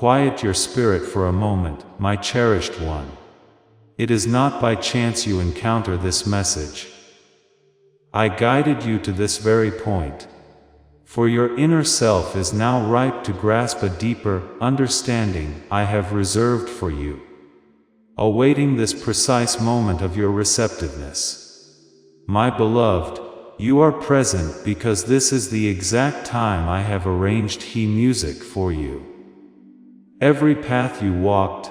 quiet your spirit for a moment, my cherished one. It is not by chance you encounter this message. I guided you to this very point. For your inner self is now ripe to grasp a deeper understanding I have reserved for you, awaiting this precise moment of your receptiveness. My beloved, you are present because this is the exact time I have arranged music for you. Every path you walked,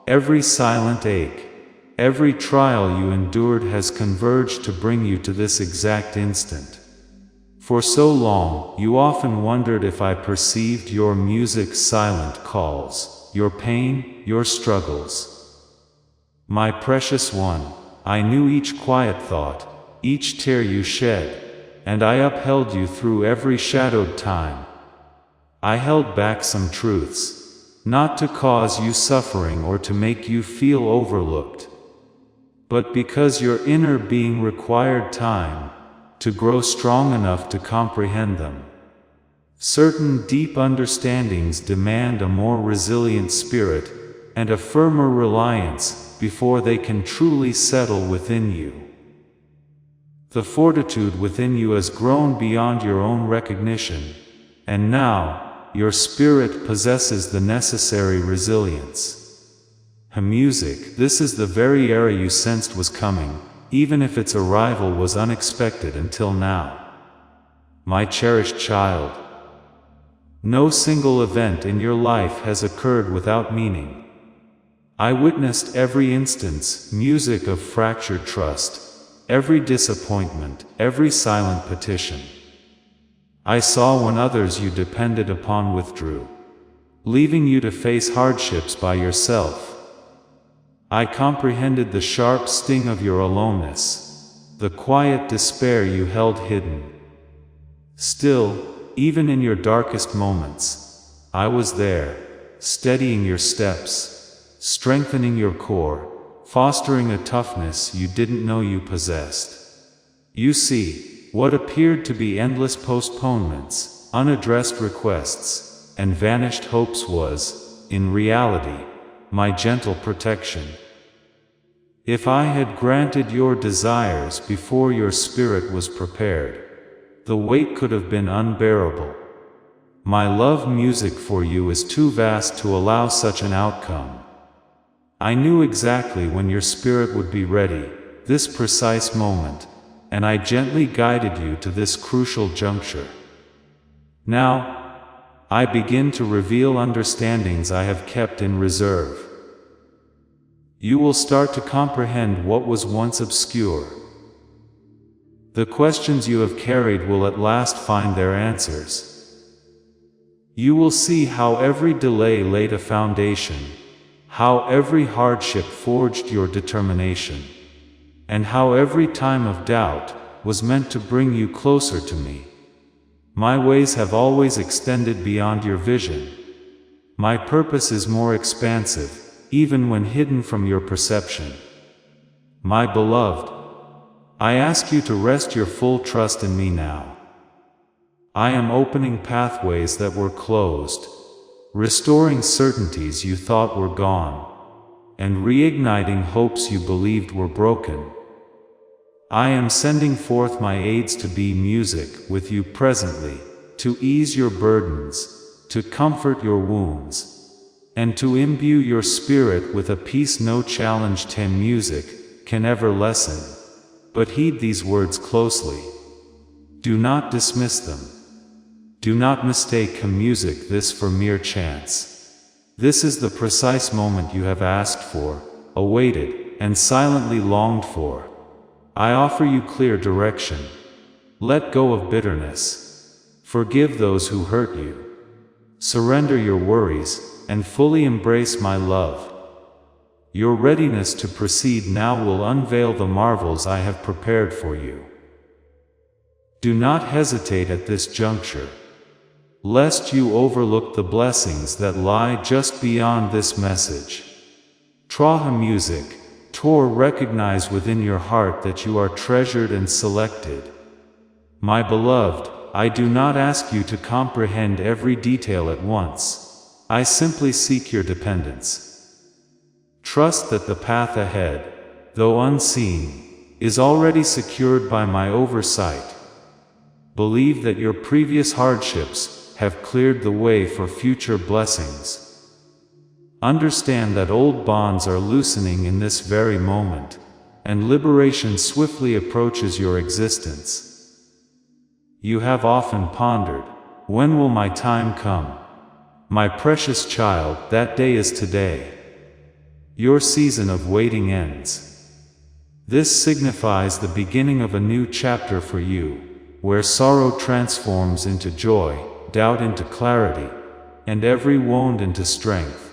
every silent ache, every trial you endured has converged to bring you to this exact instant. For so long, you often wondered if I perceived your music's silent calls, your pain, your struggles. My precious one, I knew each quiet thought, each tear you shed, and I upheld you through every shadowed time. I held back some truths, not to cause you suffering or to make you feel overlooked, but because your inner being required time to grow strong enough to comprehend them. Certain deep understandings demand a more resilient spirit and a firmer reliance before they can truly settle within you. The fortitude within you has grown beyond your own recognition, and now, your spirit possesses the necessary resilience. Music, this is the very era you sensed was coming, even if its arrival was unexpected until now. My cherished child, no single event in your life has occurred without meaning. I witnessed every instance, music of fractured trust, every disappointment, every silent petition. I saw when others you depended upon withdrew, leaving you to face hardships by yourself. I comprehended the sharp sting of your aloneness, the quiet despair you held hidden. Still, even in your darkest moments, I was there, steadying your steps, strengthening your core, fostering a toughness you didn't know you possessed. You see, what appeared to be endless postponements, unaddressed requests, and vanished hopes was, in reality, my gentle protection. If I had granted your desires before your spirit was prepared, the weight could have been unbearable. My love music for you is too vast to allow such an outcome. I knew exactly when your spirit would be ready, this precise moment, and I gently guided you to this crucial juncture. Now, I begin to reveal understandings I have kept in reserve. You will start to comprehend what was once obscure. The questions you have carried will at last find their answers. You will see how every delay laid a foundation, how every hardship forged your determination, and how every time of doubt was meant to bring you closer to me. My ways have always extended beyond your vision. My purpose is more expansive, even when hidden from your perception. My beloved, I ask you to rest your full trust in me now. I am opening pathways that were closed, restoring certainties you thought were gone, and reigniting hopes you believed were broken. I am sending forth my aids to be music with you presently, to ease your burdens, to comfort your wounds, and to imbue your spirit with a peace no challenge music can ever lessen. But heed these words closely. Do not dismiss them. Do not mistake music this for mere chance. This is the precise moment you have asked for, awaited, and silently longed for. I offer you clear direction. Let go of bitterness. Forgive those who hurt you. Surrender your worries, and fully embrace my love. Your readiness to proceed now will unveil the marvels I have prepared for you. Do not hesitate at this juncture, lest you overlook the blessings that lie just beyond this message. Traha music. Recognize within your heart that you are treasured and selected. My beloved, I do not ask you to comprehend every detail at once. I simply seek your dependence. Trust that the path ahead, though unseen, is already secured by my oversight. Believe that your previous hardships have cleared the way for future blessings. Understand that old bonds are loosening in this very moment, and liberation swiftly approaches your existence. You have often pondered, when will my time come? My precious child, that day is today. Your season of waiting ends. This signifies the beginning of a new chapter for you, where sorrow transforms into joy, doubt into clarity, and every wound into strength.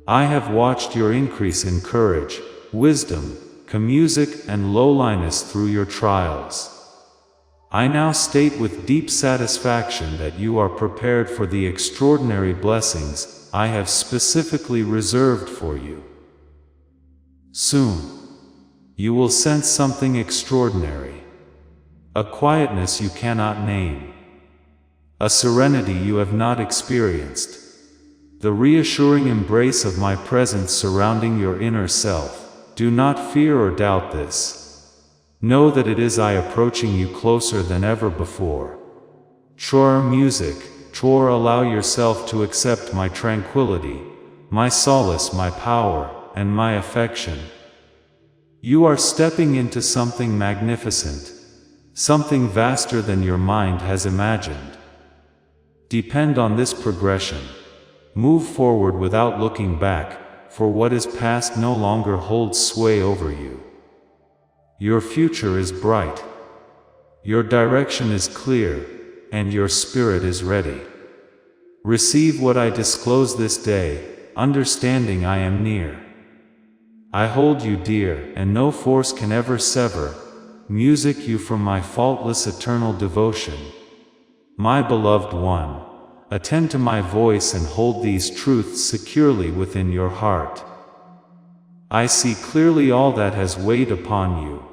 I have watched your increase in courage, wisdom, music, and lowliness through your trials. I now state with deep satisfaction that you are prepared for the extraordinary blessings I have specifically reserved for you. Soon, you will sense something extraordinary. A quietness you cannot name. A serenity you have not experienced. The reassuring embrace of my presence surrounding your inner self. Do not fear or doubt this. Know that it is I approaching you closer than ever before. Chor music, chor, allow yourself to accept my tranquility, my solace, my power, and my affection. You are stepping into something magnificent, something vaster than your mind has imagined. Depend on this progression. Move forward without looking back, for what is past no longer holds sway over you. Your future is bright. Your direction is clear, and your spirit is ready. Receive what I disclose this day, understanding I am near. I hold you dear, and no force can ever sever, music you from my faultless eternal devotion. My beloved one, attend to my voice and hold these truths securely within your heart. I see clearly all that has weighed upon you.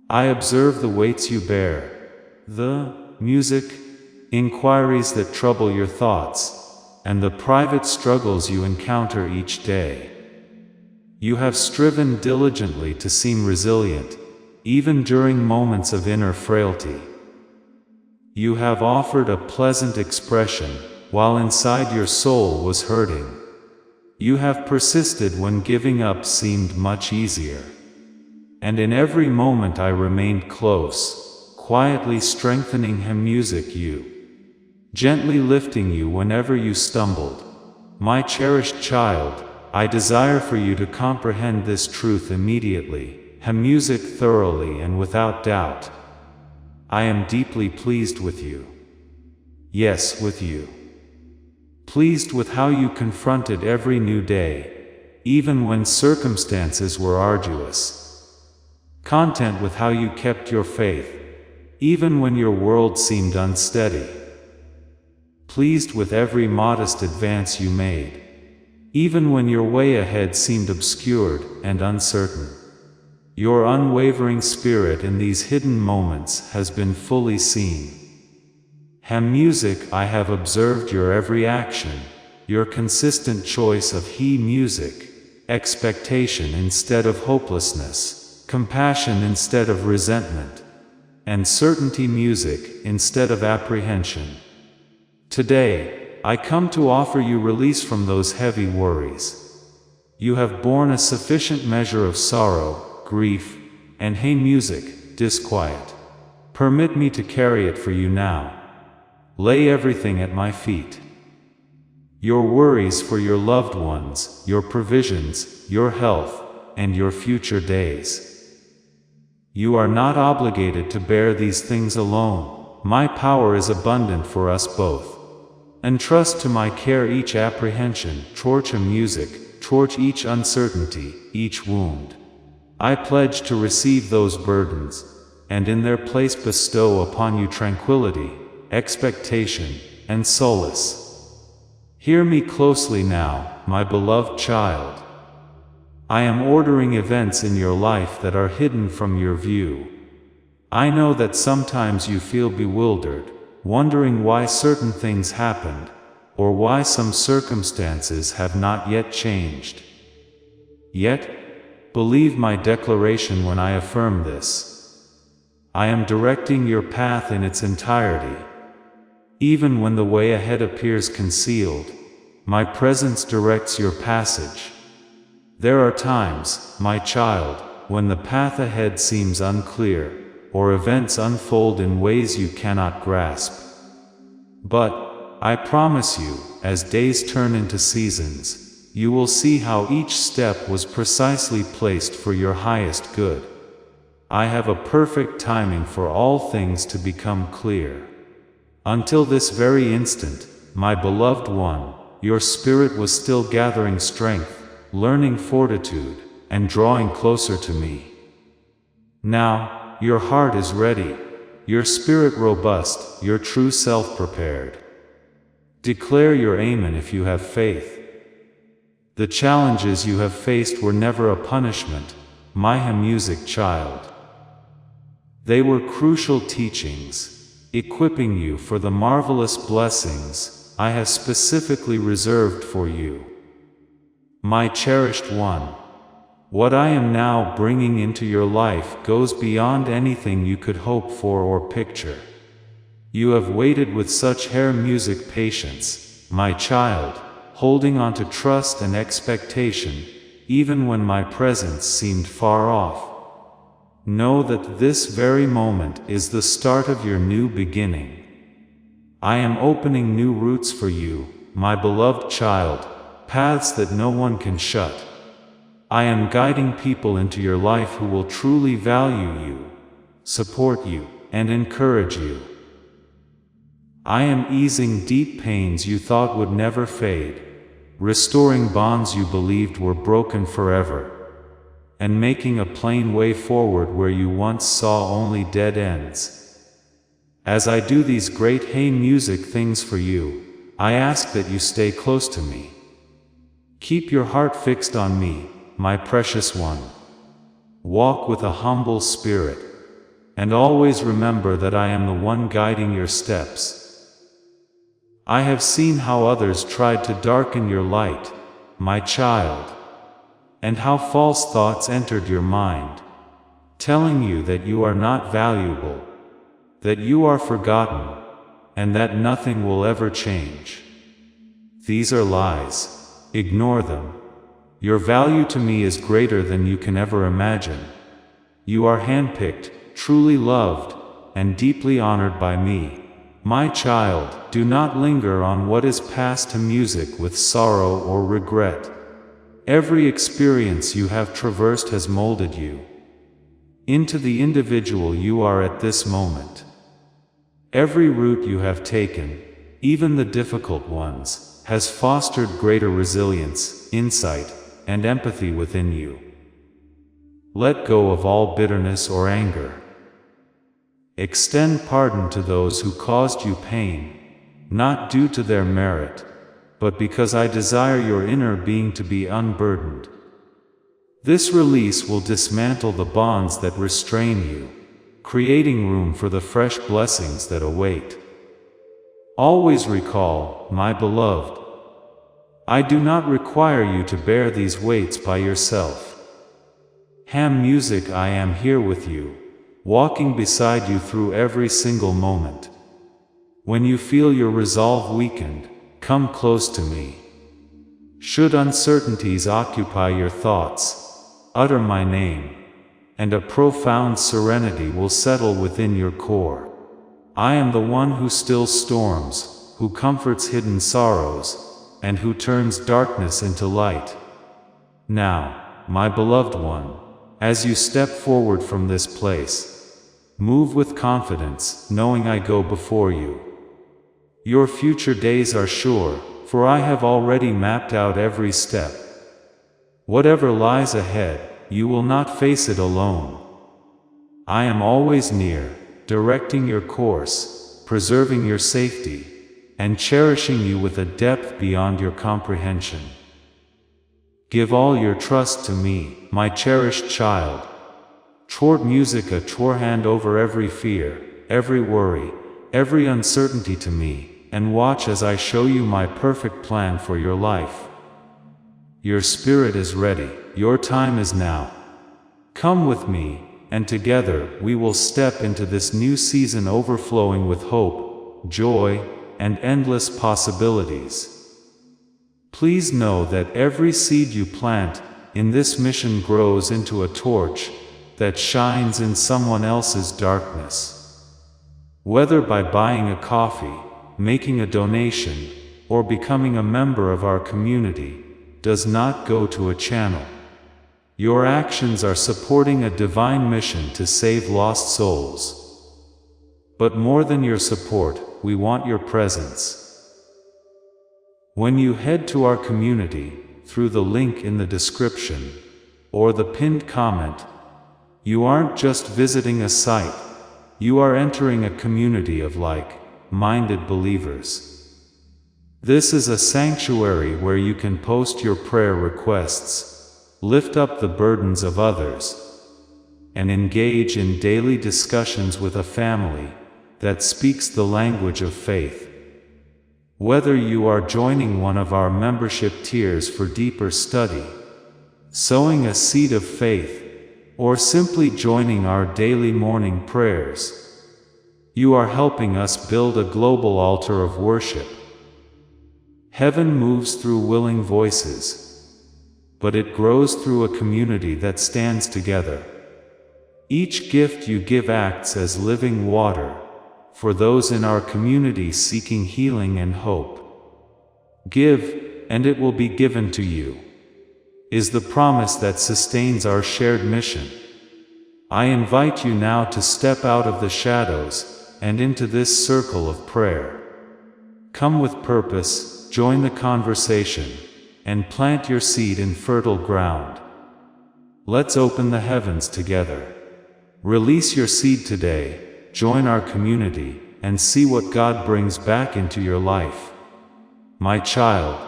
I observe the weights you bear, the music, inquiries that trouble your thoughts, and the private struggles you encounter each day. You have striven diligently to seem resilient, even during moments of inner frailty. You have offered a pleasant expression, while inside your soul was hurting. You have persisted when giving up seemed much easier. And in every moment I remained close, quietly strengthening him music you, gently lifting you whenever you stumbled. My cherished child, I desire for you to comprehend this truth immediately, him music thoroughly and without doubt. I am deeply pleased with you. Yes, with you. Pleased with how you confronted every new day, even when circumstances were arduous. Content with how you kept your faith, even when your world seemed unsteady. Pleased with every modest advance you made, even when your way ahead seemed obscured and uncertain. Your unwavering spirit in these hidden moments has been fully seen. Him music, I have observed your every action, your consistent choice of he music, expectation instead of hopelessness, compassion instead of resentment, and certainty music instead of apprehension. Today, I come to offer you release from those heavy worries. You have borne a sufficient measure of sorrow, grief, and hey music, disquiet. Permit me to carry it for you now. Lay everything at my feet. Your worries for your loved ones, your provisions, your health, and your future days. You are not obligated to bear these things alone. My power is abundant for us both. Entrust to my care each apprehension, torch a music, torch each uncertainty, each wound. I pledge to receive those burdens, and in their place bestow upon you tranquility, expectation, and solace. Hear me closely now, my beloved child. I am ordering events in your life that are hidden from your view. I know that sometimes you feel bewildered, wondering why certain things happened, or why some circumstances have not yet changed. Yet, believe my declaration when I affirm this. I am directing your path in its entirety. Even when the way ahead appears concealed, my presence directs your passage. There are times, my child, when the path ahead seems unclear, or events unfold in ways you cannot grasp. But, I promise you, as days turn into seasons, you will see how each step was precisely placed for your highest good. I have a perfect timing for all things to become clear. Until this very instant, my beloved one, your spirit was still gathering strength, learning fortitude, and drawing closer to me. Now, your heart is ready, your spirit robust, your true self prepared. Declare your Amen if you have faith. The challenges you have faced were never a punishment, my music child. They were crucial teachings, equipping you for the marvelous blessings I have specifically reserved for you. My cherished one, what I am now bringing into your life goes beyond anything you could hope for or picture. You have waited with such music patience, my child, holding on to trust and expectation, even when my presence seemed far off. Know that this very moment is the start of your new beginning. I am opening new routes for you, my beloved child, paths that no one can shut. I am guiding people into your life who will truly value you, support you, and encourage you. I am easing deep pains you thought would never fade, restoring bonds you believed were broken forever, and making a plain way forward where you once saw only dead ends. As I do these great music things for you, I ask that you stay close to me. Keep your heart fixed on me, my precious one. Walk with a humble spirit, and always remember that I am the one guiding your steps. I have seen how others tried to darken your light, my child, and how false thoughts entered your mind, telling you that you are not valuable, that you are forgotten, and that nothing will ever change. These are lies. Ignore them. Your value to me is greater than you can ever imagine. You are handpicked, truly loved, and deeply honored by me. My child, do not linger on what is past to music with sorrow or regret. Every experience you have traversed has molded you into the individual you are at this moment. Every route you have taken, even the difficult ones, has fostered greater resilience, insight, and empathy within you. Let go of all bitterness or anger. Extend pardon to those who caused you pain, not due to their merit, but because I desire your inner being to be unburdened. This release will dismantle the bonds that restrain you, creating room for the fresh blessings that await. Always recall, my beloved, I do not require you to bear these weights by yourself. Music, I am here with you, walking beside you through every single moment. When you feel your resolve weakened, come close to me. Should uncertainties occupy your thoughts, utter my name, and a profound serenity will settle within your core. I am the one who stills storms, who comforts hidden sorrows, and who turns darkness into light. Now, my beloved one, as you step forward from this place, move with confidence, knowing I go before you. Your future days are sure, for I have already mapped out every step. Whatever lies ahead, you will not face it alone. I am always near, directing your course, preserving your safety, and cherishing you with a depth beyond your comprehension. Give all your trust to me, my cherished child. Toward musica, hand over every fear, every worry, every uncertainty to me, and watch as I show you my perfect plan for your life. Your spirit is ready, your time is now. Come with me, and together we will step into this new season overflowing with hope, joy, and endless possibilities. Please know that every seed you plant in this mission grows into a torch that shines in someone else's darkness. Whether by buying a coffee, making a donation, or becoming a member of our community, does not go to a channel. Your actions are supporting a divine mission to save lost souls. But more than your support, we want your presence. When you head to our community, through the link in the description, or the pinned comment, you aren't just visiting a site, you are entering a community of like-minded believers. This is a sanctuary where you can post your prayer requests, lift up the burdens of others, and engage in daily discussions with a family that speaks the language of faith. Whether you are joining one of our membership tiers for deeper study, sowing a seed of faith, or simply joining our daily morning prayers, you are helping us build a global altar of worship. Heaven moves through willing voices, but it grows through a community that stands together. Each gift you give acts as living water for those in our community seeking healing and hope. Give, and it will be given to you, is the promise that sustains our shared mission. I invite you now to step out of the shadows and into this circle of prayer. Come with purpose, join the conversation, and plant your seed in fertile ground. Let's open the heavens together. Release your seed today, join our community, and see what God brings back into your life. My child,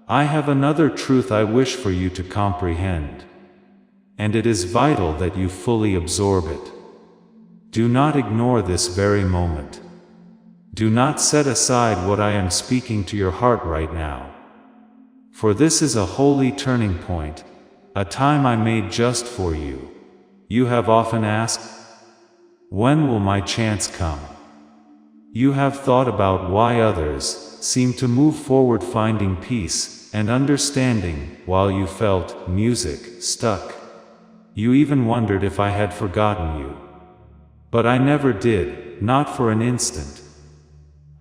I have another truth I wish for you to comprehend, and it is vital that you fully absorb it. Do not ignore this very moment. Do not set aside what I am speaking to your heart right now. For this is a holy turning point, a time I made just for you. You have often asked, when will my chance come? You have thought about why others seem to move forward finding peace and understanding while you felt music stuck. You even wondered if I had forgotten you. But I never did, not for an instant.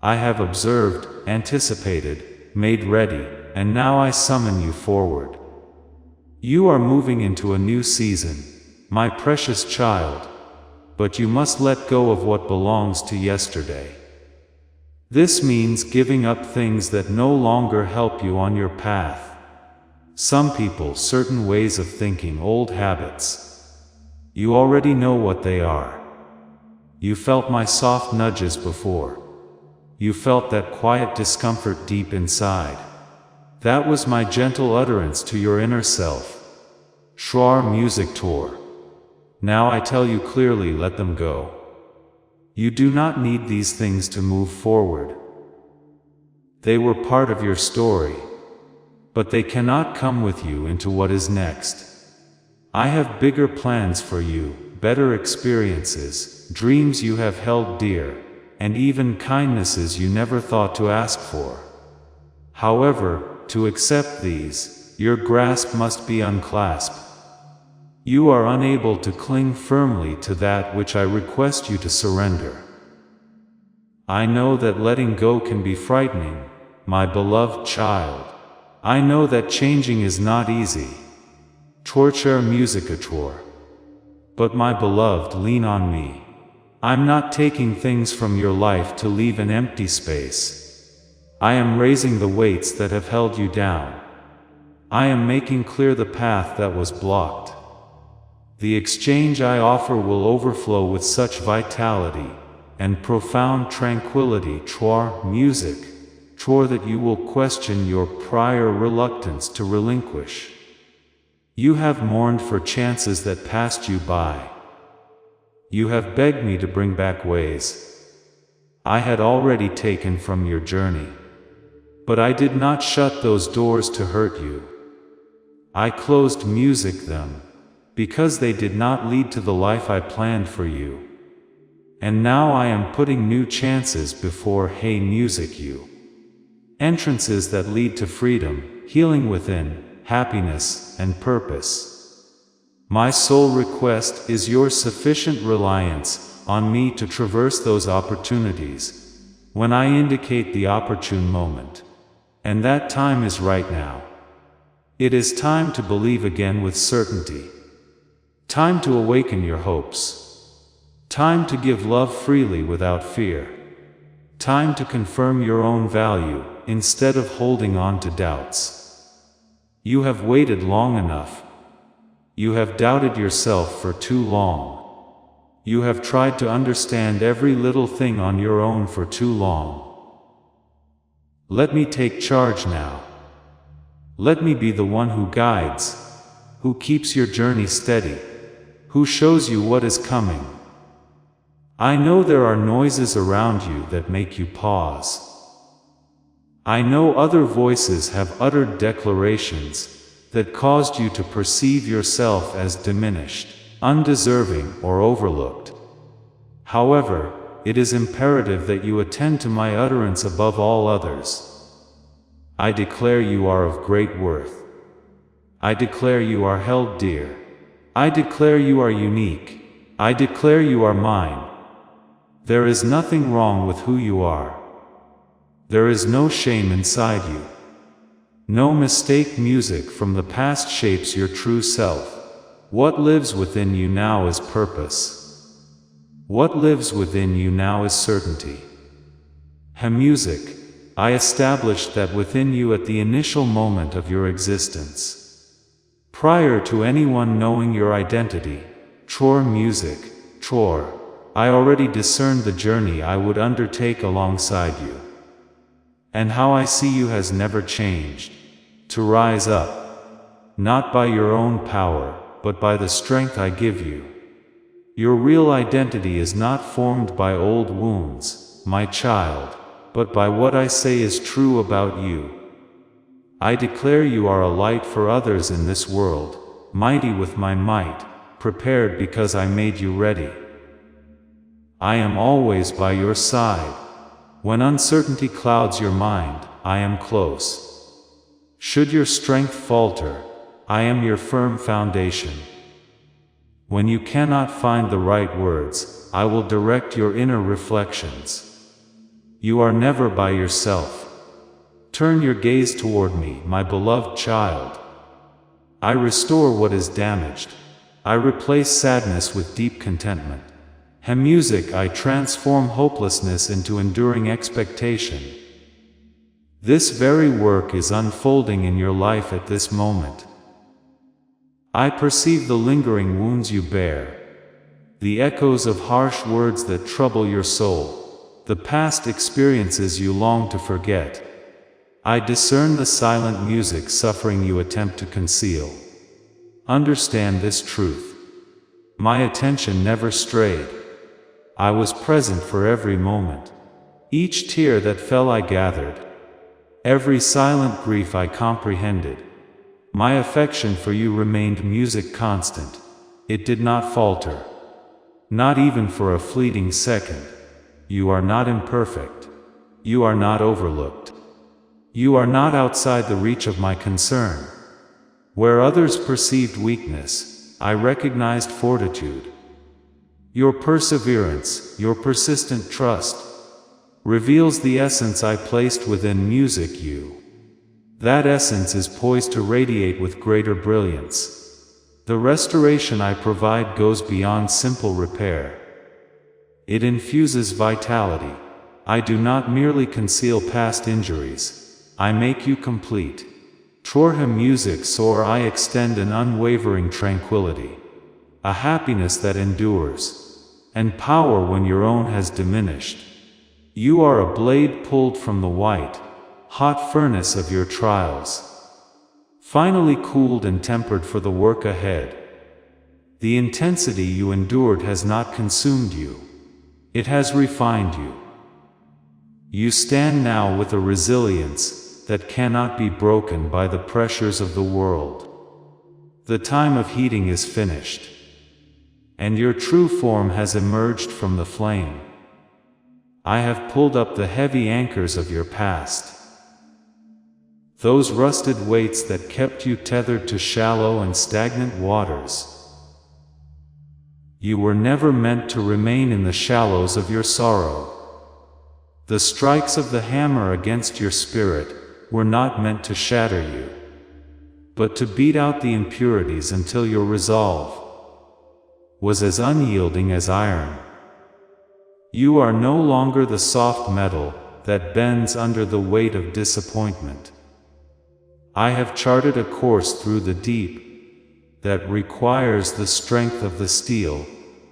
I have observed, anticipated, made ready, and now I summon you forward. You are moving into a new season, my precious child. But you must let go of what belongs to yesterday. This means giving up things that no longer help you on your path. Some people, certain ways of thinking, old habits. You already know what they are. You felt my soft nudges before. You felt that quiet discomfort deep inside. That was my gentle utterance to your inner self. Schroer Music Tour. Now I tell you clearly, let them go. You do not need these things to move forward. They were part of your story, but they cannot come with you into what is next. I have bigger plans for you, better experiences, dreams you have held dear, and even kindnesses you never thought to ask for. However, to accept these, your grasp must be unclasped. You are unable to cling firmly to that which I request you to surrender. I know that letting go can be frightening, my beloved child. I know that changing is not easy. Torture musicator. But my beloved, lean on me. I'm not taking things from your life to leave an empty space. I am raising the weights that have held you down. I am making clear the path that was blocked. The exchange I offer will overflow with such vitality and profound tranquility, music, that you will question your prior reluctance to relinquish. You have mourned for chances that passed you by. You have begged me to bring back ways I had already taken from your journey. But I did not shut those doors to hurt you. I closed music them, because they did not lead to the life I planned for you. And now I am putting new chances before Hey Music You. Entrances that lead to freedom, healing within, happiness, and purpose. My sole request is your sufficient reliance on me to traverse those opportunities, when I indicate the opportune moment. And that time is right now. It is time to believe again with certainty. Time to awaken your hopes. Time to give love freely without fear. Time to confirm your own value, instead of holding on to doubts. You have waited long enough. You have doubted yourself for too long. You have tried to understand every little thing on your own for too long. Let me take charge now. Let me be the one who guides, who keeps your journey steady, who shows you what is coming. I know there are noises around you that make you pause. I know other voices have uttered declarations that caused you to perceive yourself as diminished, undeserving, or overlooked. However, it is imperative that you attend to my utterance above all others. I declare you are of great worth. I declare you are held dear. I declare you are unique. I declare you are mine. There is nothing wrong with who you are. There is no shame inside you. No mistake. Music from the past shapes your true self. What lives within you now is purpose. What lives within you now is certainty. Music, I established that within you at the initial moment of your existence. Prior to anyone knowing your identity, music, I already discerned the journey I would undertake alongside you. And how I see you has never changed. To rise up, not by your own power, but by the strength I give you. Your real identity is not formed by old wounds, my child, but by what I say is true about you. I declare you are a light for others in this world, mighty with my might, prepared because I made you ready. I am always by your side. When uncertainty clouds your mind, I am close. Should your strength falter, I am your firm foundation. When you cannot find the right words, I will direct your inner reflections. You are never by yourself. Turn your gaze toward me, my beloved child. I restore what is damaged. I replace sadness with deep contentment. Music, I transform hopelessness into enduring expectation. This very work is unfolding in your life at this moment. I perceive the lingering wounds you bear, the echoes of harsh words that trouble your soul, the past experiences you long to forget. I discern the silent music suffering you attempt to conceal. Understand this truth. My attention never strayed. I was present for every moment. Each tear that fell I gathered. Every silent grief I comprehended. My affection for you remained music constant. It did not falter. Not even for a fleeting second. You are not imperfect. You are not overlooked. You are not outside the reach of my concern. Where others perceived weakness, I recognized fortitude. Your perseverance, your persistent trust, reveals the essence I placed within music you. That essence is poised to radiate with greater brilliance. The restoration I provide goes beyond simple repair. It infuses vitality. I do not merely conceal past injuries. I make you complete. Music, I extend an unwavering tranquility, a happiness that endures, and power when your own has diminished. You are a blade pulled from the white, hot furnace of your trials, finally cooled and tempered for the work ahead. The intensity you endured has not consumed you. It has refined you. You stand now with a resilience that cannot be broken by the pressures of the world. The time of heating is finished, and your true form has emerged from the flame. I have pulled up the heavy anchors of your past, those rusted weights that kept you tethered to shallow and stagnant waters. You were never meant to remain in the shallows of your sorrow. The strikes of the hammer against your spirit were not meant to shatter you, but to beat out the impurities until your resolve was as unyielding as iron. You are no longer the soft metal that bends under the weight of disappointment. I have charted a course through the deep that requires the strength of the steel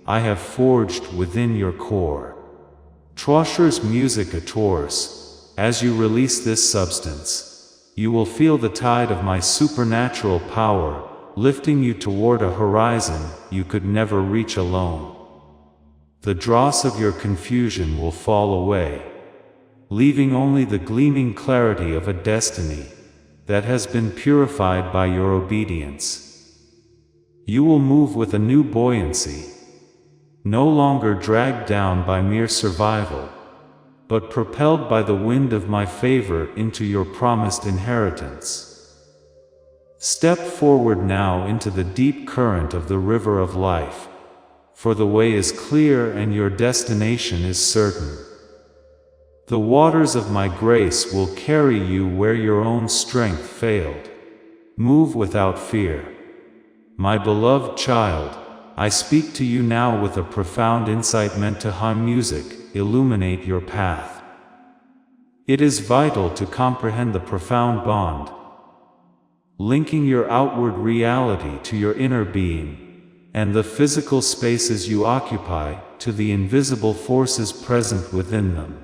I have forged within your core. Trosher's music at Taurus, as you release this substance, you will feel the tide of my supernatural power lifting you toward a horizon you could never reach alone. The dross of your confusion will fall away, leaving only the gleaming clarity of a destiny that has been purified by your obedience. You will move with a new buoyancy, no longer dragged down by mere survival, but propelled by the wind of my favor into your promised inheritance. Step forward now into the deep current of the river of life, for the way is clear and your destination is certain. The waters of my grace will carry you where your own strength failed. Move without fear. My beloved child, I speak to you now with a profound insight meant to hum music, illuminate your path. It is vital to comprehend the profound bond, linking your outward reality to your inner being, and the physical spaces you occupy to the invisible forces present within them.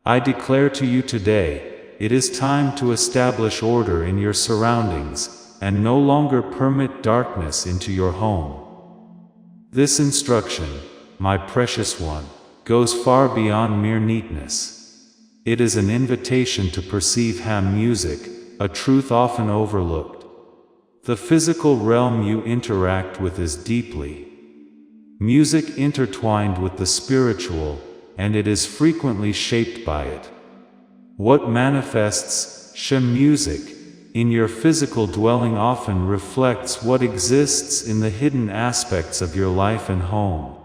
I declare to you today, it is time to establish order in your surroundings, and no longer permit darkness into your home. This instruction, my precious one, goes far beyond mere neatness. It is an invitation to perceive ham music, a truth often overlooked. The physical realm you interact with is deeply music intertwined with the spiritual, and it is frequently shaped by it. What manifests, Shem music, in your physical dwelling often reflects what exists in the hidden aspects of your life and home.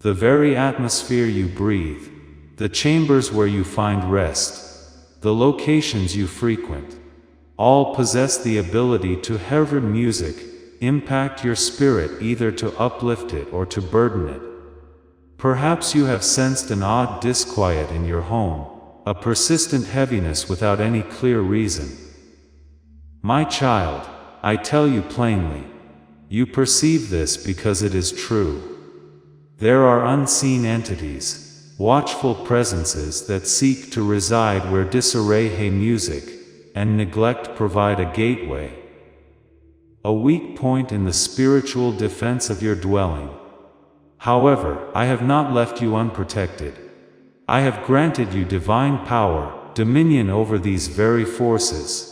The very atmosphere you breathe, the chambers where you find rest, the locations you frequent, all possess the ability to have music impact your spirit, either to uplift it or to burden it. Perhaps you have sensed an odd disquiet in your home, a persistent heaviness without any clear reason. My child, I tell you plainly, you perceive this because it is true. There are unseen entities, watchful presences that seek to reside where disarray hay music, and neglect provide a gateway, a weak point in the spiritual defense of your dwelling. However, I have not left you unprotected. I have granted you divine power, dominion over these very forces.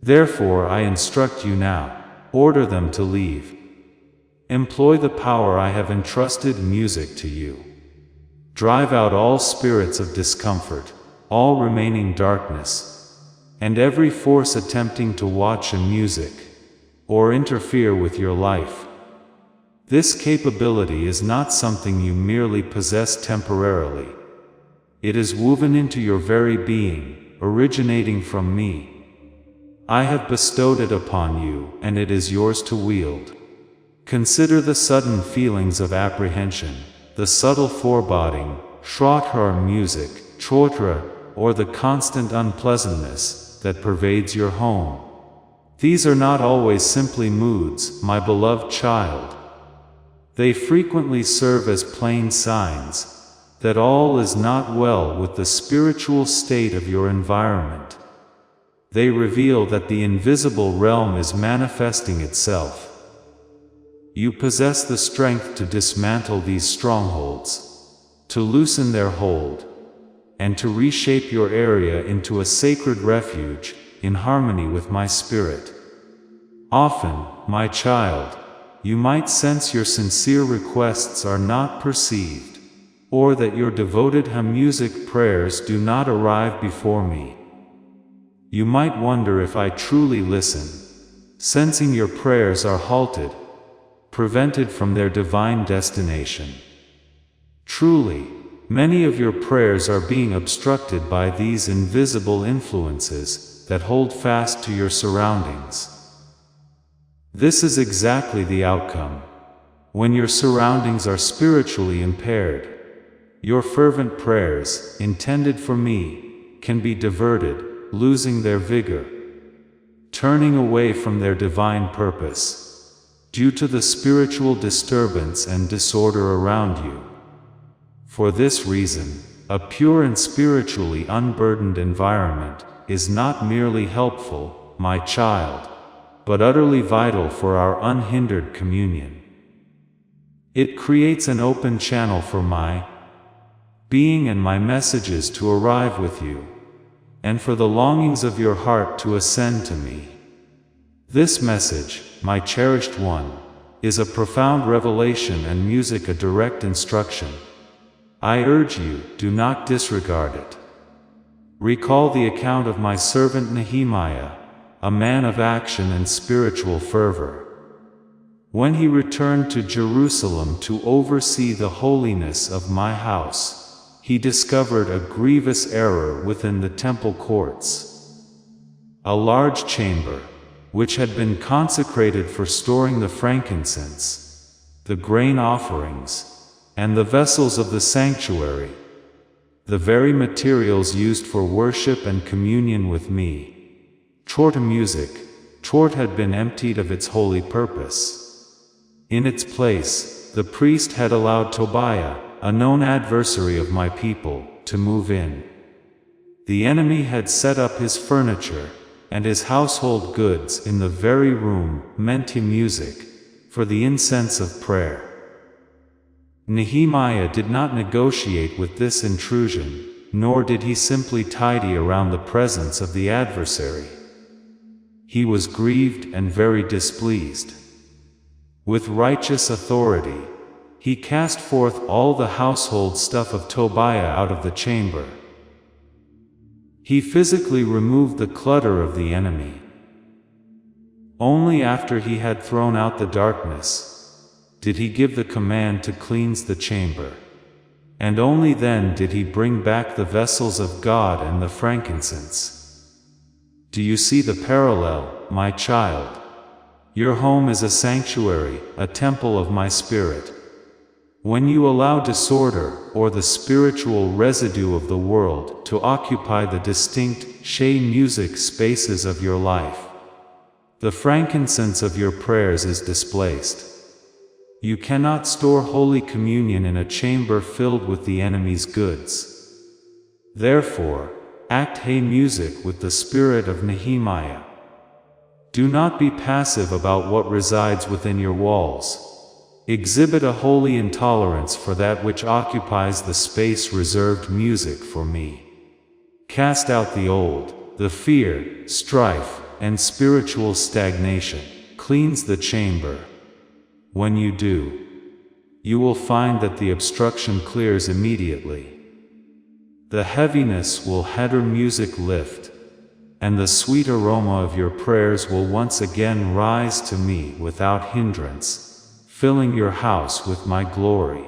Therefore I instruct you now, order them to leave. Employ the power I have entrusted music to you. Drive out all spirits of discomfort, all remaining darkness, and every force attempting to watch in music, or interfere with your life. This capability is not something you merely possess temporarily. It is woven into your very being, originating from me. I have bestowed it upon you, and it is yours to wield. Consider the sudden feelings of apprehension, the subtle foreboding, shrothar music, chotra, or the constant unpleasantness that pervades your home. These are not always simply moods, my beloved child. They frequently serve as plain signs that all is not well with the spiritual state of your environment. They reveal that the invisible realm is manifesting itself. You possess the strength to dismantle these strongholds, to loosen their hold, and to reshape your area into a sacred refuge, in harmony with my spirit. Often, my child, you might sense your sincere requests are not perceived, or that your devoted hymn-music prayers do not arrive before me. You might wonder if I truly listen, sensing your prayers are halted, prevented from their divine destination. Truly, many of your prayers are being obstructed by these invisible influences that hold fast to your surroundings. This is exactly the outcome. When your surroundings are spiritually impaired, your fervent prayers, intended for me, can be diverted, losing their vigor, turning away from their divine purpose, due to the spiritual disturbance and disorder around you. For this reason, a pure and spiritually unburdened environment is not merely helpful, my child, but utterly vital for our unhindered communion. It creates an open channel for my being and my messages to arrive with you, and for the longings of your heart to ascend to me. This message, my cherished one, is a profound revelation and music a direct instruction. I urge you, do not disregard it. Recall the account of my servant Nehemiah, a man of action and spiritual fervor. When he returned to Jerusalem to oversee the holiness of my house, he discovered a grievous error within the temple courts. A large chamber, which had been consecrated for storing the frankincense, the grain offerings, and the vessels of the sanctuary, the very materials used for worship and communion with me, had been emptied of its holy purpose. In its place, the priest had allowed Tobiah, a known adversary of my people, to move in. The enemy had set up his furniture and his household goods in the very room meant to music, for the incense of prayer. Nehemiah did not negotiate with this intrusion, nor did he simply tidy around the presence of the adversary. He was grieved and very displeased. With righteous authority, he cast forth all the household stuff of Tobiah out of the chamber. He physically removed the clutter of the enemy. Only after he had thrown out the darkness did he give the command to cleanse the chamber. And only then did he bring back the vessels of God and the frankincense. Do you see the parallel, my child? Your home is a sanctuary, a temple of my spirit. When you allow disorder, or the spiritual residue of the world, to occupy the distinct, music spaces of your life, the frankincense of your prayers is displaced. You cannot store Holy Communion in a chamber filled with the enemy's goods. Therefore, act music with the spirit of Nehemiah. Do not be passive about what resides within your walls. Exhibit a holy intolerance for that which occupies the space reserved music for me. Cast out the old, the fear, strife, and spiritual stagnation. Cleanse the chamber. When you do, you will find that the obstruction clears immediately. The heaviness will music lift, and the sweet aroma of your prayers will once again rise to me without hindrance, filling your house with my glory.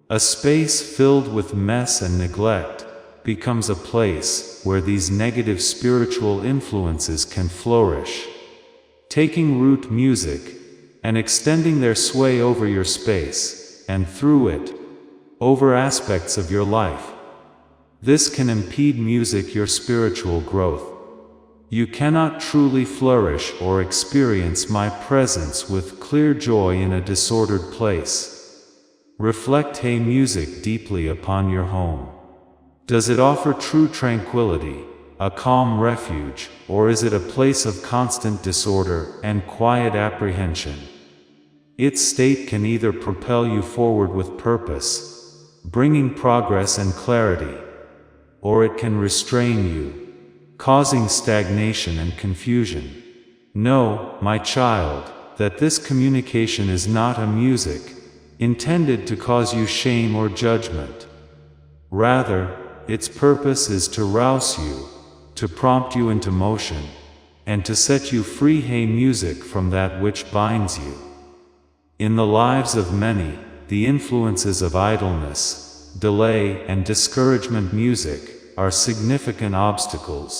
A space filled with mess and neglect becomes a place where these negative spiritual influences can flourish, taking root music and extending their sway over your space, and through it, over aspects of your life. This can impede your spiritual growth. You cannot truly flourish or experience my presence with clear joy in a disordered place. Reflect music deeply upon your home. Does it offer true tranquility, a calm refuge, or is it a place of constant disorder and quiet apprehension? Its state can either propel you forward with purpose, bringing progress and clarity, or it can restrain you, causing stagnation and confusion. Know, my child, that this communication is not a music intended to cause you shame or judgment. Rather, its purpose is to rouse you, to prompt you into motion, and to set you free. Hey music, from that which binds you. In the lives of many, the influences of idleness, delay, and discouragement music are significant obstacles,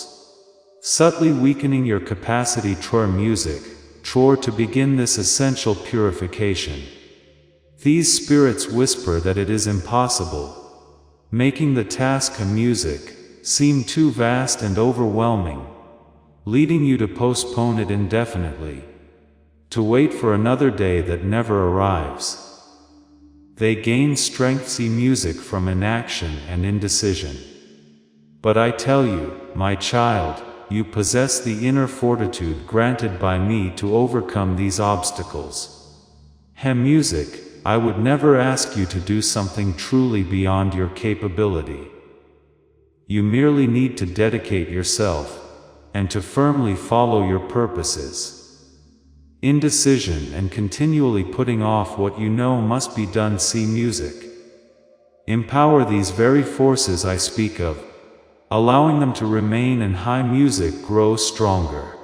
subtly weakening your capacity to begin this essential purification. These spirits whisper that it is impossible, making the task of music seem too vast and overwhelming, leading you to postpone it indefinitely, to wait for another day that never arrives. They gain strength, see music, from inaction and indecision. But I tell you, my child, you possess the inner fortitude granted by me to overcome these obstacles. Music, I would never ask you to do something truly beyond your capability. You merely need to dedicate yourself, and to firmly follow your purposes. Indecision and continually putting off what you know must be done. See music. Empower these very forces I speak of, allowing them to remain, and high music grow stronger.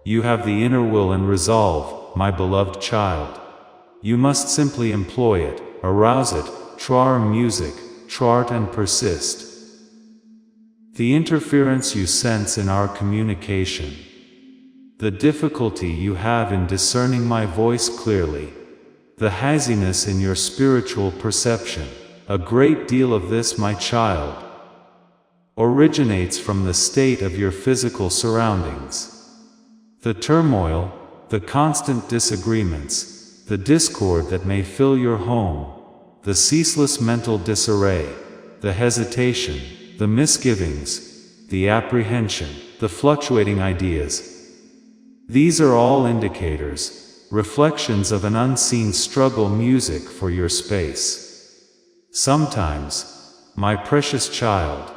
You have the inner will and resolve, my beloved child. You must simply employ it, arouse it, music, chart and persist. The interference you sense in our communication, the difficulty you have in discerning my voice clearly, the haziness in your spiritual perception, a great deal of this, my child, originates from the state of your physical surroundings. The turmoil, the constant disagreements, the discord that may fill your home, the ceaseless mental disarray, the hesitation, the misgivings, the apprehension, the fluctuating ideas. These are all indicators, reflections of an unseen struggle. Music for your space. Sometimes, my precious child,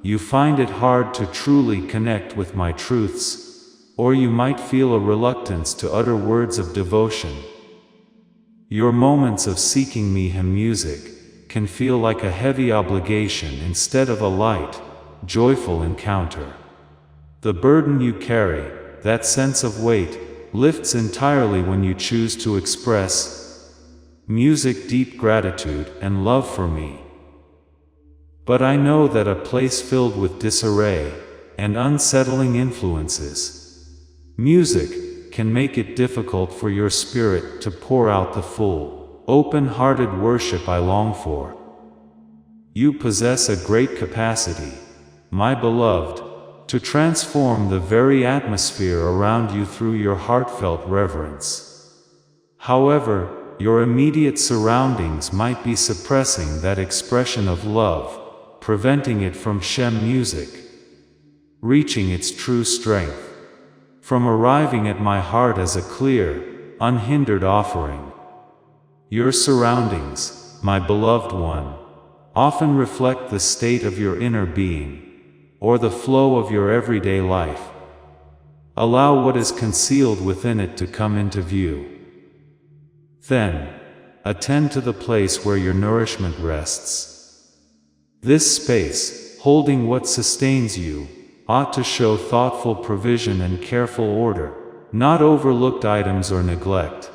you find it hard to truly connect with my truths, or you might feel a reluctance to utter words of devotion. Your moments of seeking me, music, can feel like a heavy obligation instead of a light, joyful encounter. The burden you carry, that sense of weight, lifts entirely when you choose to express music deep gratitude and love for me. But I know that a place filled with disarray and unsettling influences, music, can make it difficult for your spirit to pour out the full, open-hearted worship I long for. You possess a great capacity, my beloved, to transform the very atmosphere around you through your heartfelt reverence. However, your immediate surroundings might be suppressing that expression of love, preventing it from music reaching its true strength, from arriving at my heart as a clear, unhindered offering. Your surroundings, my beloved one, often reflect the state of your inner being, or the flow of your everyday life. Allow what is concealed within it to come into view. Then, attend to the place where your nourishment rests. This space, holding what sustains you, ought to show thoughtful provision and careful order, not overlooked items or neglect.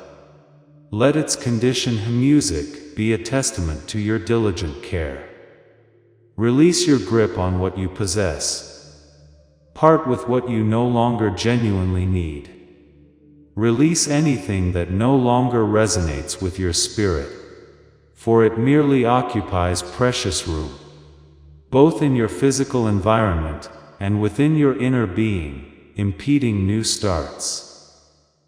Let its condition, music, be a testament to your diligent care. Release your grip on what you possess. Part with what you no longer genuinely need. Release anything that no longer resonates with your spirit, for it merely occupies precious room, both in your physical environment and within your inner being, impeding new starts.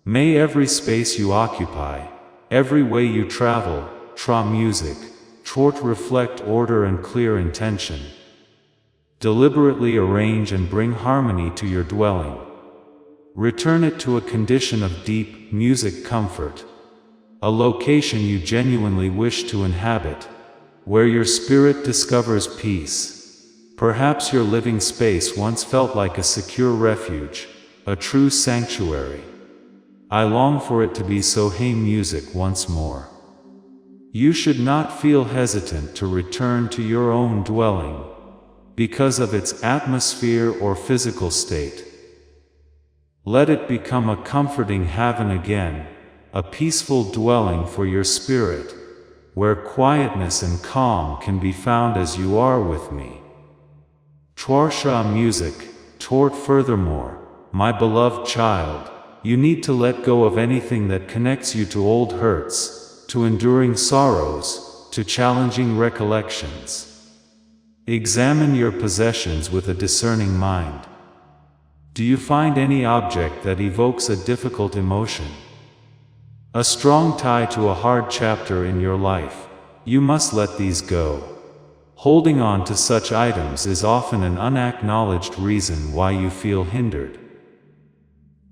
May every space you occupy, every way you travel, music, reflect order and clear intention. Deliberately arrange and bring harmony to your dwelling. Return it to a condition of deep, music comfort, a location you genuinely wish to inhabit, where your spirit discovers peace, Perhaps your living space once felt like a secure refuge, a true sanctuary. I long for it to be so. Hey music once more. You should not feel hesitant to return to your own dwelling because of its atmosphere or physical state. Let it become a comforting haven again, a peaceful dwelling for your spirit, where quietness and calm can be found as you are with me. Twarsha music, toward furthermore, my beloved child, you need to let go of anything that connects you to old hurts, to enduring sorrows, to challenging recollections. Examine your possessions with a discerning mind. Do you find any object that evokes a difficult emotion? A strong tie to a hard chapter in your life? You must let these go. Holding on to such items is often an unacknowledged reason why you feel hindered.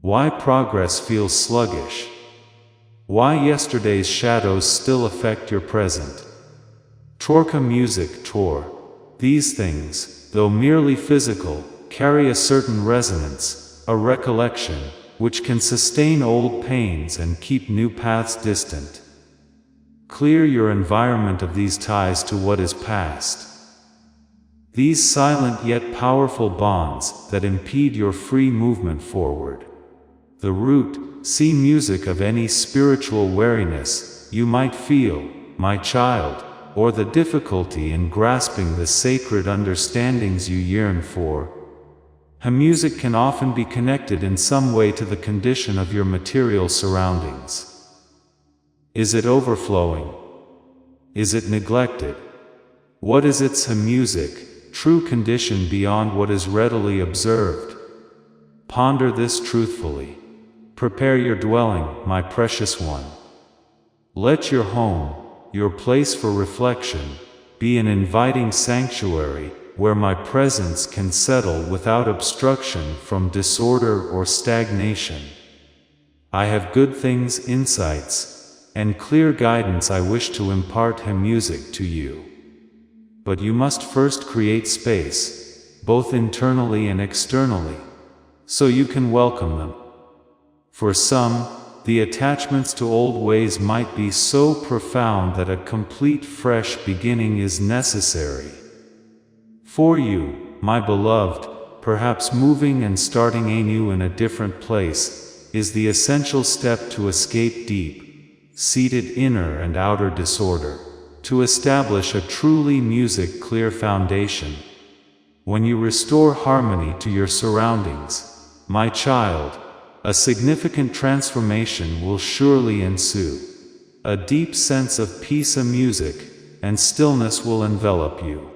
Why progress feels sluggish. Why yesterday's shadows still affect your present. Twarka music, Tor. These things, though merely physical, carry a certain resonance, a recollection, which can sustain old pains and keep new paths distant. Clear your environment of these ties to what is past. These silent yet powerful bonds that impede your free movement forward. The root, see music of any spiritual weariness you might feel, my child, or the difficulty in grasping the sacred understandings you yearn for. Music can often be connected in some way to the condition of your material surroundings. Is it overflowing? Is it neglected? What is its music, true condition beyond what is readily observed? Ponder this truthfully. Prepare your dwelling, my precious one. Let your home, your place for reflection, be an inviting sanctuary, where my presence can settle without obstruction from disorder or stagnation. I have good things, insights, and clear guidance I wish to impart music to you. But you must first create space, both internally and externally, so you can welcome them. For some, the attachments to old ways might be so profound that a complete fresh beginning is necessary. For you, my beloved, perhaps moving and starting anew in a different place is the essential step to escape deep-seated inner and outer disorder, to establish a truly music-clear foundation. When you restore harmony to your surroundings, my child, a significant transformation will surely ensue. A deep sense of peace, music, and stillness will envelop you.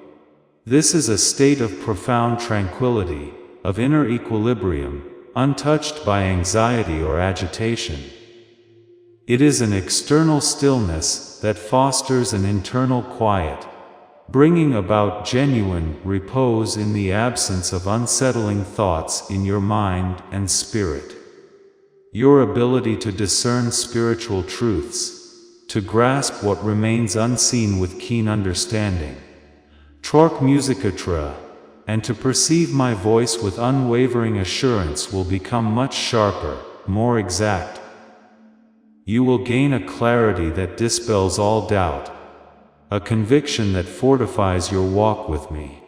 This is a state of profound tranquility, of inner equilibrium, untouched by anxiety or agitation. It is an external stillness that fosters an internal quiet, bringing about genuine repose in the absence of unsettling thoughts in your mind and spirit. Your ability to discern spiritual truths, to grasp what remains unseen with keen understanding, Twark musicatra, and to perceive my voice with unwavering assurance will become much sharper, more exact. You will gain a clarity that dispels all doubt, a conviction that fortifies your walk with me.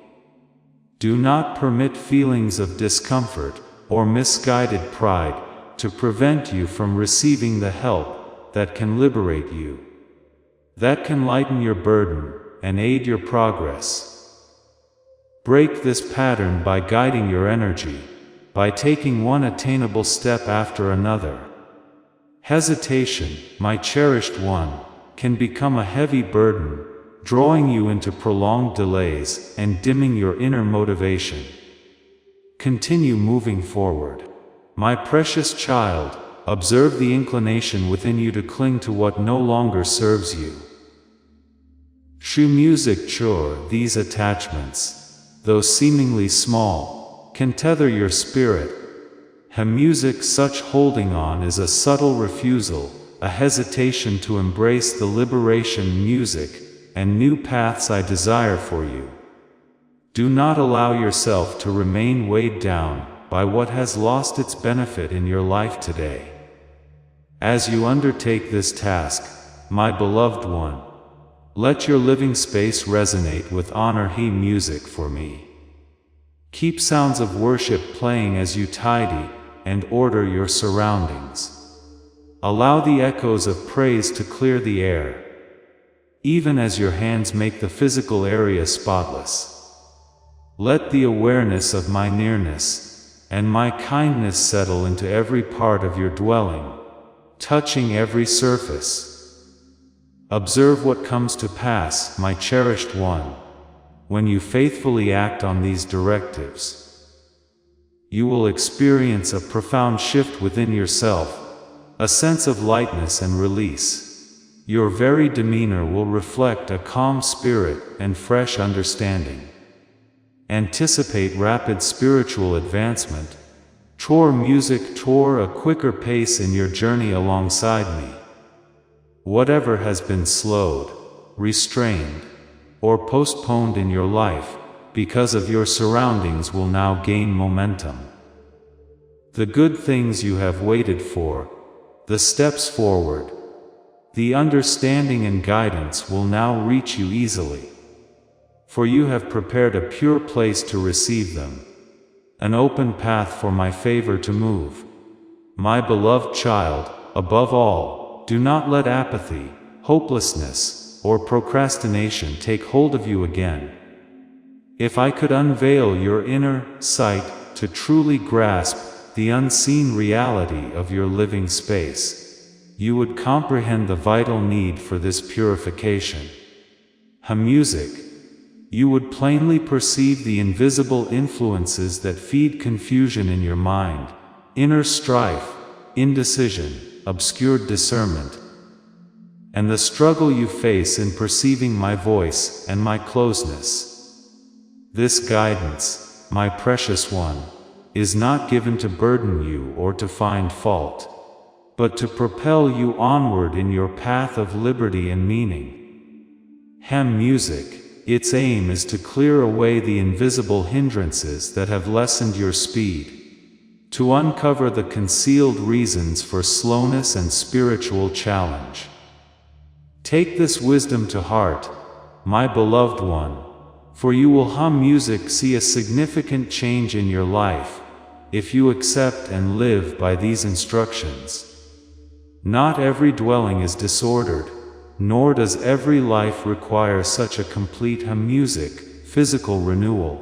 Do not permit feelings of discomfort or misguided pride to prevent you from receiving the help that can liberate you, that can lighten your burden and aid your progress. Break this pattern by guiding your energy, by taking one attainable step after another. Hesitation, my cherished one, can become a heavy burden, drawing you into prolonged delays and dimming your inner motivation. Continue moving forward. My precious child, observe the inclination within you to cling to what no longer serves you. Shu music chore, these attachments, though seemingly small, can tether your spirit. Music, such holding on is a subtle refusal, a hesitation to embrace the liberation music and new paths I desire for you. Do not allow yourself to remain weighed down by what has lost its benefit in your life today. As you undertake this task, my beloved one, let your living space resonate with honor music for me. Keep sounds of worship playing as you tidy and order your surroundings. Allow the echoes of praise to clear the air, even as your hands make the physical area spotless. Let the awareness of my nearness and my kindness settle into every part of your dwelling, touching every surface. Observe what comes to pass, my cherished one, when you faithfully act on these directives. You will experience a profound shift within yourself, a sense of lightness and release. Your very demeanor will reflect a calm spirit and fresh understanding. Anticipate rapid spiritual advancement. Music tore a quicker pace in your journey alongside me. Whatever has been slowed, restrained, or postponed in your life because of your surroundings will now gain momentum. The good things you have waited for, the steps forward, the understanding and guidance will now reach you easily. For you have prepared a pure place to receive them, an open path for my favor to move. My beloved child, above all, do not let apathy, hopelessness, or procrastination take hold of you again. If I could unveil your inner sight to truly grasp the unseen reality of your living space, you would comprehend the vital need for this purification. Music. You would plainly perceive the invisible influences that feed confusion in your mind, inner strife, indecision, obscured discernment, and the struggle you face in perceiving my voice and my closeness. This guidance, my precious one, is not given to burden you or to find fault, but to propel you onward in your path of liberty and meaning. Music. Its aim is to clear away the invisible hindrances that have lessened your speed, to uncover the concealed reasons for slowness and spiritual challenge. Take this wisdom to heart, my beloved one, for you will music see a significant change in your life if you accept and live by these instructions. Not every dwelling is disordered, nor does every life require such a complete music, physical renewal.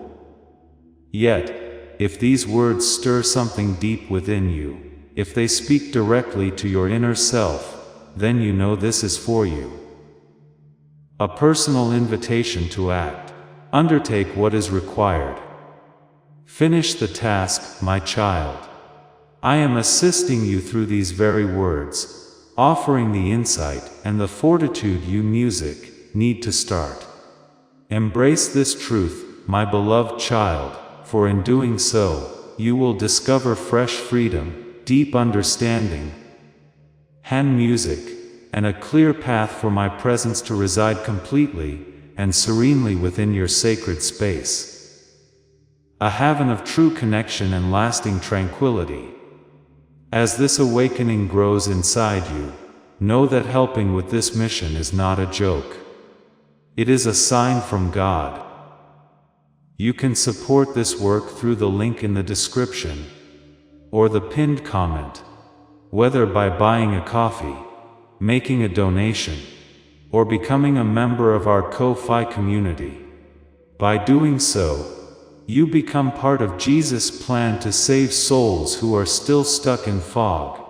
Yet, if these words stir something deep within you, if they speak directly to your inner self, then you know this is for you. A personal invitation to act. Undertake what is required. Finish the task, my child. I am assisting you through these very words, offering the insight and the fortitude you music need to start. Embrace this truth, my beloved child, for in doing so, you will discover fresh freedom, deep understanding, music, and a clear path for my presence to reside completely and serenely within your sacred space. A haven of true connection and lasting tranquility. As this awakening grows inside you, know that helping with this mission is not a joke. It is a sign from God. You can support this work through the link in the description or the pinned comment, whether by buying a coffee, making a donation, or becoming a member of our Ko-Fi community. By doing so, you become part of Jesus' plan to save souls who are still stuck in fog.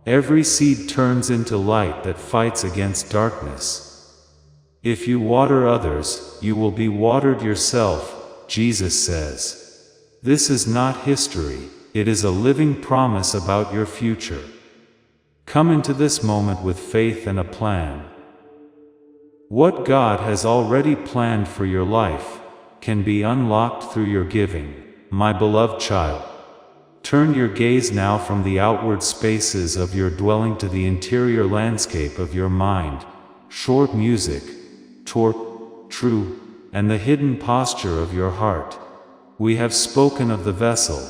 Every seed turns into light that fights against darkness. If you water others, you will be watered yourself, Jesus says. This is not history, it is a living promise about your future. Come into this moment with faith and a plan. What God has already planned for your life can be unlocked through your giving, my beloved child. Turn your gaze now from the outward spaces of your dwelling to the interior landscape of your mind. Short music, true, and the hidden posture of your heart. We have spoken of the vessel.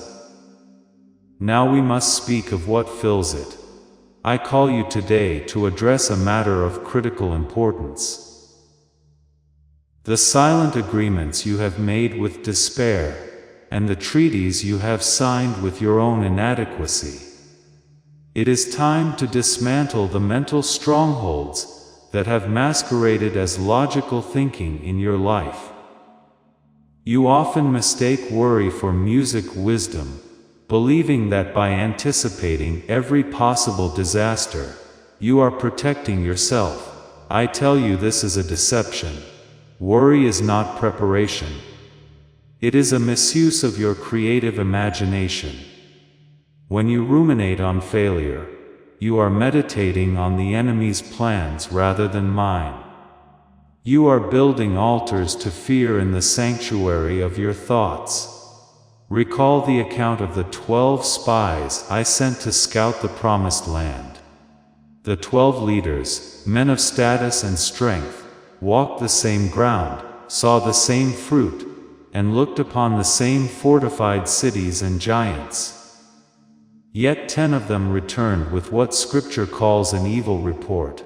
Now we must speak of what fills it. I call you today to address a matter of critical importance. The silent agreements you have made with despair, and the treaties you have signed with your own inadequacy. It is time to dismantle the mental strongholds that have masqueraded as logical thinking in your life. You often mistake worry for music wisdom, believing that by anticipating every possible disaster, you are protecting yourself. I tell you, this is a deception. Worry is not preparation. It is a misuse of your creative imagination. When you ruminate on failure, you are meditating on the enemy's plans rather than mine. You are building altars to fear in the sanctuary of your thoughts. Recall the account of the 12 spies I sent to scout the promised land. The 12 leaders, men of status and strength, walked the same ground, saw the same fruit, and looked upon the same fortified cities and giants. Yet 10 of them returned with what Scripture calls an evil report.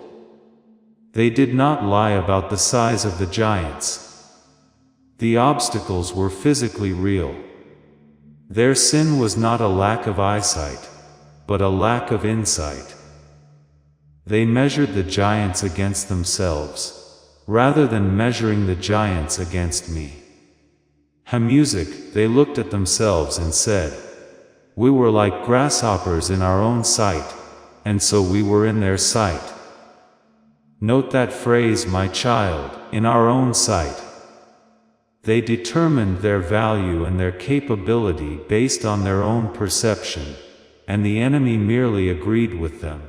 They did not lie about the size of the giants. The obstacles were physically real. Their sin was not a lack of eyesight, but a lack of insight. They measured the giants against themselves, rather than measuring the giants against me. Music, they looked at themselves and said, "We were like grasshoppers in our own sight, and so we were in their sight." Note that phrase, my child, in our own sight. They determined their value and their capability based on their own perception, and the enemy merely agreed with them.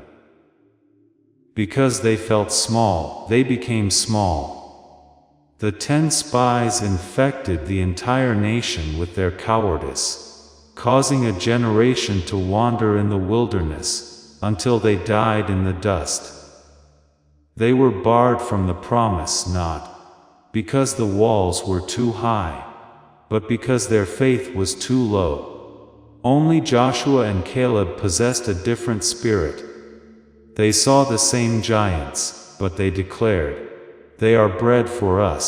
Because they felt small, they became small. The 10 spies infected the entire nation with their cowardice, causing a generation to wander in the wilderness, until they died in the dust. They were barred from the promise not because the walls were too high, but because their faith was too low. Only Joshua and Caleb possessed a different spirit. They saw the same giants, but they declared, "They are bread for us."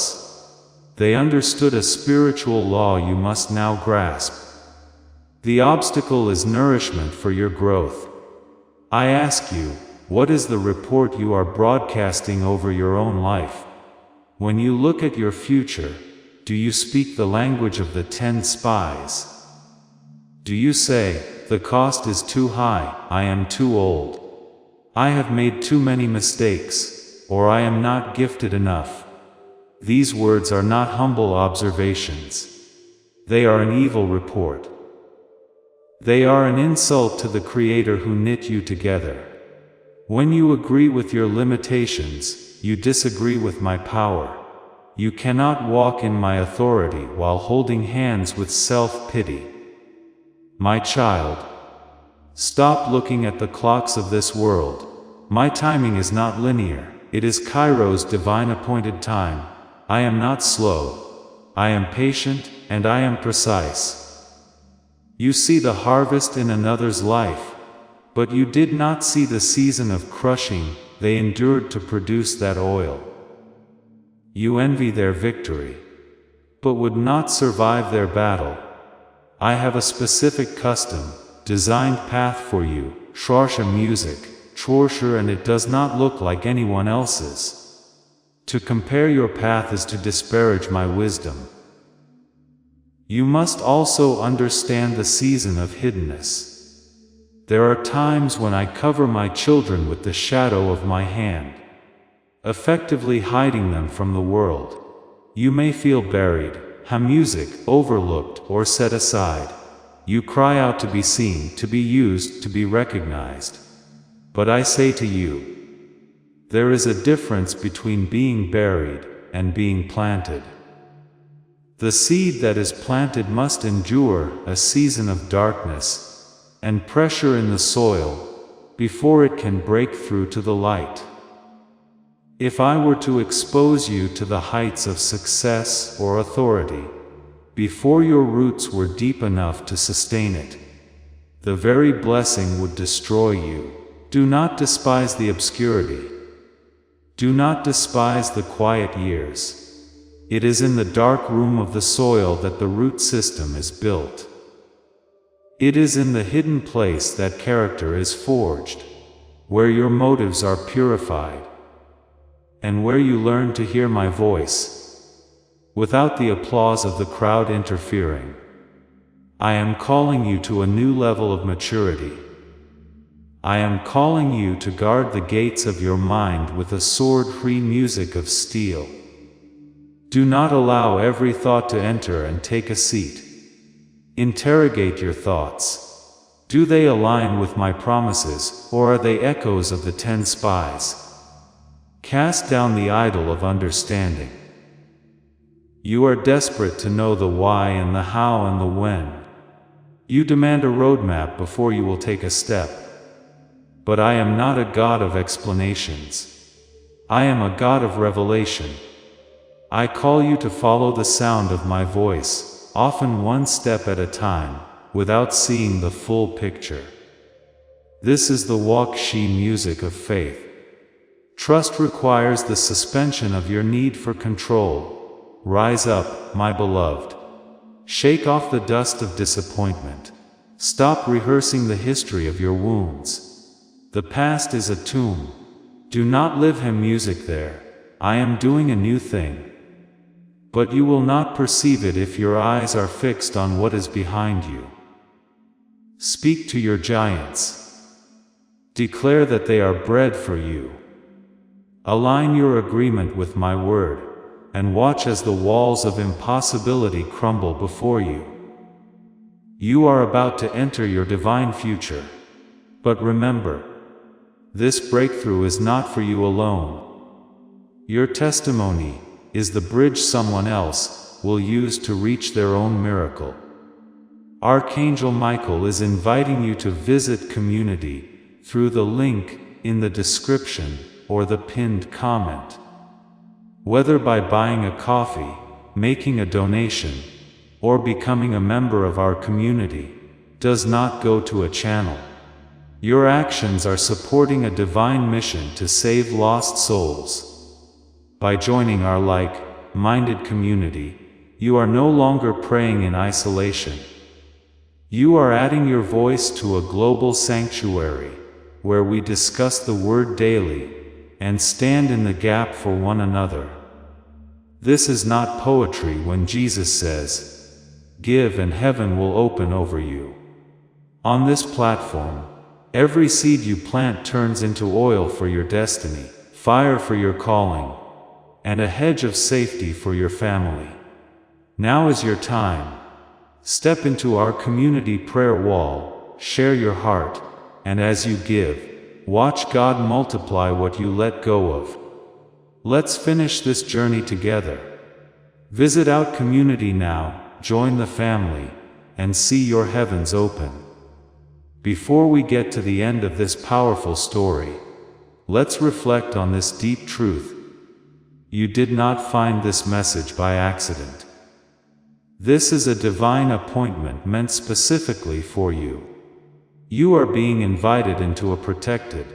They understood a spiritual law you must now grasp. The obstacle is nourishment for your growth. I ask you, what is the report you are broadcasting over your own life? When you look at your future, do you speak the language of the 10 spies? Do you say, "The cost is too high, I am too old. I have made too many mistakes," or "I am not gifted enough"? These words are not humble observations. They are an evil report. They are an insult to the Creator who knit you together. When you agree with your limitations, you disagree with my power. You cannot walk in my authority while holding hands with self-pity. My child, stop looking at the clocks of this world. My timing is not linear. It is Kairos' divine appointed time. I am not slow. I am patient, and I am precise. You see the harvest in another's life, but you did not see the season of crushing they endured to produce that oil. You envy their victory, but would not survive their battle. I have a specific custom, designed path for you, Shorsha music, Shorsha, and it does not look like anyone else's. To compare your path is to disparage my wisdom. You must also understand the season of hiddenness. There are times when I cover my children with the shadow of my hand, effectively hiding them from the world. You may feel buried, music, overlooked, or set aside. You cry out to be seen, to be used, to be recognized. But I say to you, there is a difference between being buried and being planted. The seed that is planted must endure a season of darkness and pressure in the soil before it can break through to the light. If I were to expose you to the heights of success or authority, before your roots were deep enough to sustain it, the very blessing would destroy you. Do not despise the obscurity. Do not despise the quiet years. It is in the dark room of the soil that the root system is built. It is in the hidden place that character is forged, where your motives are purified, and where you learn to hear my voice, without the applause of the crowd interfering. I am calling you to a new level of maturity. I am calling you to guard the gates of your mind with a sword-free music of steel. Do not allow every thought to enter and take a seat. Interrogate your thoughts. Do they align with my promises, or are they echoes of the 10 spies? Cast down the idol of understanding. You are desperate to know the why and the how and the when. You demand a roadmap before you will take a step. But I am not a God of explanations. I am a God of revelation. I call you to follow the sound of my voice, often one step at a time, without seeing the full picture. This is the Wakshi music of faith. Trust requires the suspension of your need for control. Rise up, my beloved. Shake off the dust of disappointment. Stop rehearsing the history of your wounds. The past is a tomb. Do not live hymn music there. I am doing a new thing. But you will not perceive it if your eyes are fixed on what is behind you. Speak to your giants. Declare that they are bread for you. Align your agreement with my word, and watch as the walls of impossibility crumble before you. You are about to enter your divine future. But remember, this breakthrough is not for you alone. Your testimony is the bridge someone else will use to reach their own miracle. Archangel Michael is inviting you to visit community through the link in the description or the pinned comment. Whether by buying a coffee, making a donation, or becoming a member of our community, does not go to a channel. Your actions are supporting a divine mission to save lost souls. By joining our like-minded community, you are no longer praying in isolation. You are adding your voice to a global sanctuary, where we discuss the Word daily, and stand in the gap for one another. This is not poetry when Jesus says, "Give and heaven will open over you." On this platform, every seed you plant turns into oil for your destiny, fire for your calling, and a hedge of safety for your family. Now is your time. Step into our community prayer wall, share your heart, and as you give, watch God multiply what you let go of. Let's finish this journey together. Visit our community now, join the family, and see your heavens open. Before we get to the end of this powerful story, let's reflect on this deep truth. You did not find this message by accident. This is a divine appointment meant specifically for you. You are being invited into a protected,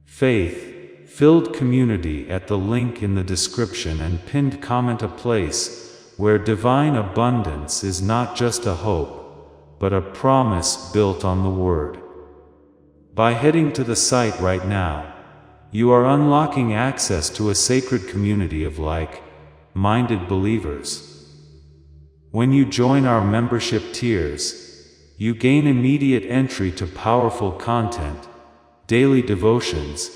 faith-filled community at the link in the description and pinned comment, a place where divine abundance is not just a hope, but a promise built on the Word. By heading to the site right now, you are unlocking access to a sacred community of like-minded believers. When you join our membership tiers, you gain immediate entry to powerful content, daily devotions,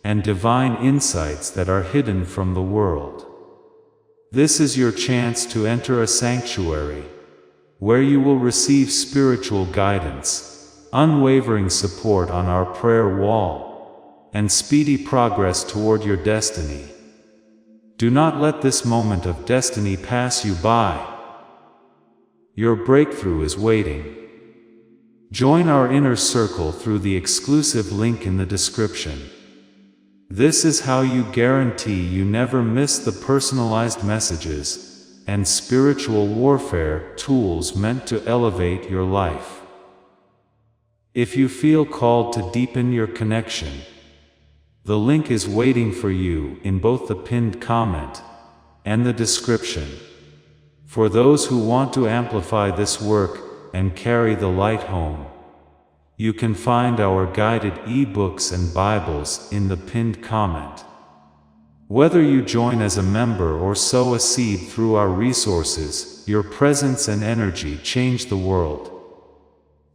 and divine insights that are hidden from the world. This is your chance to enter a sanctuary, where you will receive spiritual guidance, unwavering support on our prayer wall, and speedy progress toward your destiny. Do not let this moment of destiny pass you by. Your breakthrough is waiting. Join our inner circle through the exclusive link in the description. This is how you guarantee you never miss the personalized messages and spiritual warfare tools meant to elevate your life. If you feel called to deepen your connection, the link is waiting for you in both the pinned comment and the description. For those who want to amplify this work and carry the light home, you can find our guided ebooks and Bibles in the pinned comment. Whether you join as a member or sow a seed through our resources, your presence and energy change the world.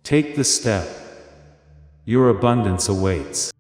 Take the step. Your abundance awaits.